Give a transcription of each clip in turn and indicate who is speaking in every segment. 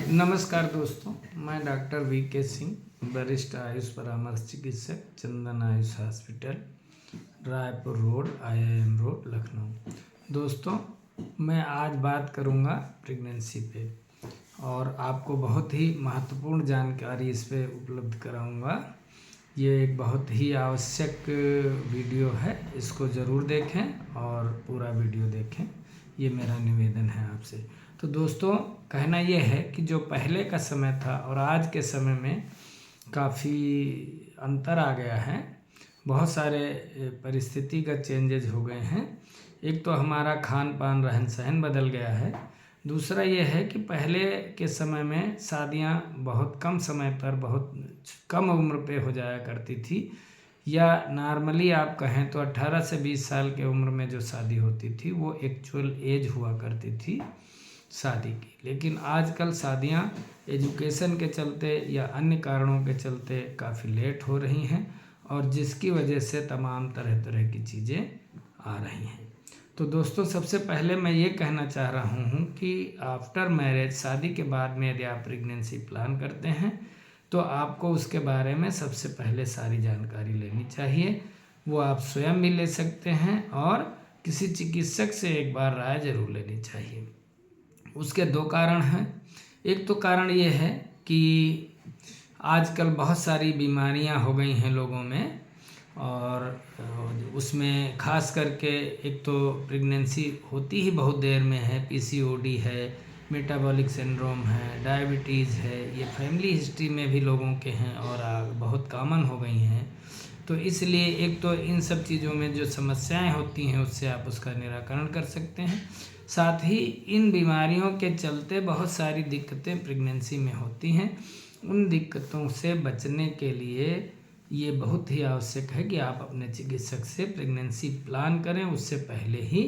Speaker 1: नमस्कार दोस्तों, मैं डॉक्टर वी.के. सिंह, वरिष्ठ आयुष परामर्श चिकित्सक, Chandan Ayush hospital, Raipur road, IIM road, Lucknow. दोस्तों, मैं आज बात करूंगा प्रेगनेंसी पे और आपको बहुत ही महत्वपूर्ण जानकारी इस पे उपलब्ध कराऊंगा। ये एक बहुत ही आवश्यक वीडियो है, इसको ज़रूर देखें और पूरा वीडियो देखें, ये मेरा निवेदन है आपसे। तो दोस्तों, कहना ये है कि जो पहले का समय था और आज के समय में काफ़ी अंतर आ गया है। बहुत सारे परिस्थितिगत चेंजेज हो गए हैं। एक तो हमारा खान पान रहन सहन बदल गया है। दूसरा ये है कि पहले के समय में शादियां बहुत कम समय पर बहुत कम उम्र पे हो जाया करती थी, या नॉर्मली आप कहें तो 18 से 20 साल के उम्र में जो शादी होती थी वो एक्चुअल एज हुआ करती थी शादी की। लेकिन आजकल शादियां एजुकेशन के चलते या अन्य कारणों के चलते काफ़ी लेट हो रही हैं, और जिसकी वजह से तमाम तरह तरह की चीज़ें आ रही हैं। तो दोस्तों, सबसे पहले मैं ये कहना चाह रहा हूँ कि आफ्टर मैरिज, शादी के बाद में यदि आप प्रेगनेंसी प्लान करते हैं तो आपको उसके बारे में सबसे पहले सारी जानकारी लेनी चाहिए। वो आप स्वयं भी ले सकते हैं और किसी चिकित्सक से एक बार राय जरूर लेनी चाहिए। उसके दो कारण हैं। एक तो कारण ये है कि आजकल बहुत सारी बीमारियां हो गई हैं लोगों में, और उसमें खास करके एक तो प्रेगनेंसी होती ही बहुत देर में है। PCOD है, मेटाबॉलिक सिंड्रोम है, डायबिटीज़ है, ये फैमिली हिस्ट्री में भी लोगों के हैं और बहुत कॉमन हो गई हैं। तो इसलिए एक तो इन सब चीज़ों में जो समस्याएं होती हैं उससे आप उसका निराकरण कर सकते हैं। साथ ही इन बीमारियों के चलते बहुत सारी दिक्कतें प्रेगनेंसी में होती हैं। उन दिक्कतों से बचने के लिए ये बहुत ही आवश्यक है कि आप अपने चिकित्सक से प्रेगनेंसी प्लान करें, उससे पहले ही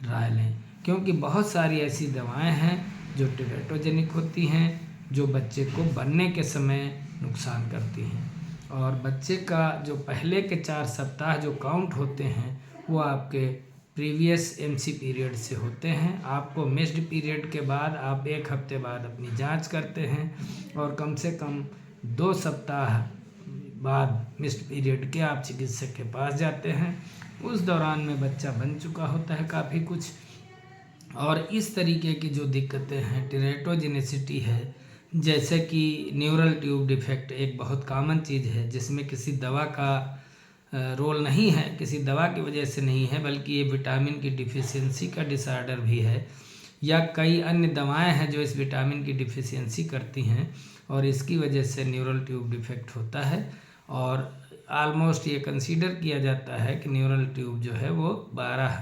Speaker 1: राय लें। क्योंकि बहुत सारी ऐसी दवाएं हैं जो टेरेटोजेनिक होती हैं, जो बच्चे को बनने के समय नुकसान करती हैं, और बच्चे का जो पहले के 4 सप्ताह जो काउंट होते हैं वो आपके प्रीवियस MC पीरियड से होते हैं। आपको मिस्ड पीरियड के बाद आप 1 हफ्ते बाद अपनी जांच करते हैं, और कम से कम 2 सप्ताह बाद मिस्ड पीरियड के आप चिकित्सक के पास जाते हैं। उस दौरान में बच्चा बन चुका होता है काफ़ी कुछ। और इस तरीके की जो दिक्कतें हैं, टेरेटोजेनिसिटी है, जैसे कि न्यूरल ट्यूब डिफेक्ट एक बहुत कॉमन चीज़ है, जिसमें किसी दवा का रोल नहीं है, किसी दवा की वजह से नहीं है, बल्कि ये विटामिन की डिफिशियंसी का डिसऑर्डर भी है, या कई अन्य दवाएं हैं जो इस विटामिन की डिफिशियंसी करती हैं, और इसकी वजह से न्यूरल ट्यूब डिफेक्ट होता है। और ऑलमोस्ट ये कंसीडर किया जाता है कि न्यूरल ट्यूब जो है वो 12